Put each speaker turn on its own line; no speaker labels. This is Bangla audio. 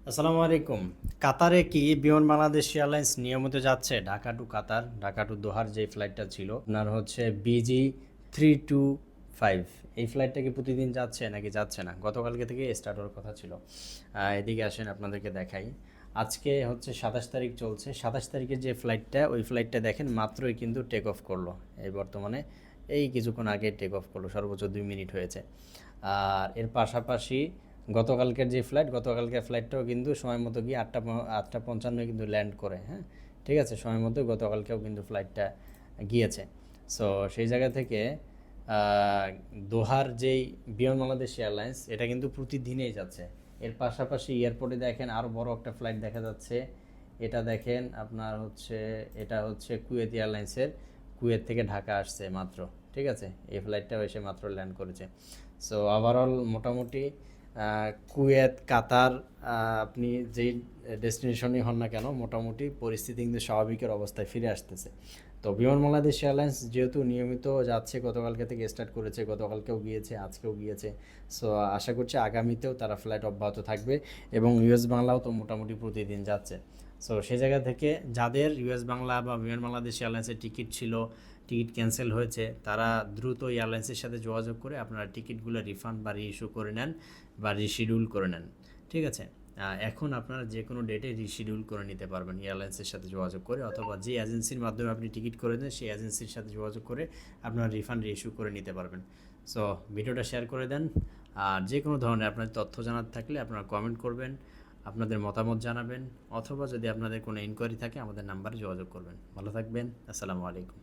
আসসালামু আলাইকুম। কাতারে কি বিমান বাংলাদেশ এয়ারলাইন্স নিয়মিত যাচ্ছে? ঢাকা টু কাতার, ঢাকা টু দোহার যে ফ্লাইটটা ছিল আপনার হচ্ছে BG325, এই ফ্লাইটটা কি প্রতিদিন যাচ্ছে নাকি যাচ্ছে না? গতকালকে থেকে স্টার্ট হওয়ার কথা ছিল। এদিকে আসেন আপনাদেরকে দেখাই। আজকে হচ্ছে 27 তারিখ চলছে। 27 তারিখের যে ফ্লাইটটা, ওই ফ্লাইটটা দেখেন মাত্রই কিন্তু টেক অফ করলো। এই বর্তমানে এই কিছুক্ষণ আগে টেক অফ করলো, সর্বোচ্চ 2 মিনিট হয়েছে। আর এর পাশাপাশি গতকালকের ফ্লাইটটাও কিন্তু সময় মতো গিয়ে 8টা 55 কিন্তু ল্যান্ড করে। হ্যাঁ, ঠিক আছে, সময় মতো গতকালকেও কিন্তু ফ্লাইটটা গিয়েছে। সো সেই জায়গা থেকে দোহার যেই বিমান বাংলাদেশ এয়ারলাইন্স, এটা কিন্তু প্রতিদিনেই যাচ্ছে। এর পাশাপাশি এয়ারপোর্টে দেখেন আরও বড় একটা ফ্লাইট দেখা যাচ্ছে। এটা দেখেন আপনার হচ্ছে, এটা হচ্ছে কুয়েত এয়ারলাইন্সের, কুয়েত থেকে ঢাকা আসছে মাত্র। ঠিক আছে, এই ফ্লাইটটাও এসে মাত্র ল্যান্ড করেছে। সো ওভারঅল মোটামুটি কুয়েত, কাতার, আপনি যেই ডেস্টিনেশনই হন না কেন, মোটামুটি পরিস্থিতি কিন্তু স্বাভাবিকের অবস্থায় ফিরে আসতেছে। তো বিমান বাংলাদেশ এয়ারলাইন্স যেহেতু নিয়মিত যাচ্ছে, গতকালকে থেকে স্টার্ট করেছে, গতকালকেও গিয়েছে, আজকেও গিয়েছে। সো আশা করছি আগামীতেও তারা ফ্লাইট অব্যাহত থাকবে, এবং ইউএস বাংলাও তো মোটামুটি প্রতিদিন যাচ্ছে। সো সেই জায়গা থেকে যাদের ইউএস বাংলা বা বিমান বাংলাদেশ এয়ারলাইন্সের টিকিট ছিল, টিকিট ক্যান্সেল হয়েছে, তারা দ্রুত এয়ারলাইন্সের সাথে যোগাযোগ করে আপনারা টিকিটগুলো রিফান্ড বা রিইস্যু করে নেন বা রিশিডিউল করে নেন। ঠিক আছে, এখন আপনারা যে কোনো ডেটে রিশিডিউল করে নিতে পারবেন এয়ারলাইন্সের সাথে যোগাযোগ করে, অথবা যে এজেন্সির মাধ্যমে আপনি টিকিট করে দেন সেই এজেন্সির সাথে যোগাযোগ করে আপনারা রিফান্ড রিইস্যু করে নিতে পারবেন। সো ভিডিওটা শেয়ার করে দেন। আর যে কোনো ধরনের আপনার তথ্য জানার থাকলে আপনারা কমেন্ট করবেন, আপনাদের মতামত জানাবেন, অথবা যদি আপনাদের কোনো ইনকোয়ারি থাকে আমাদের নাম্বারে যোগাযোগ করবেন। ভালো থাকবেন। আসসালামু আলাইকুম।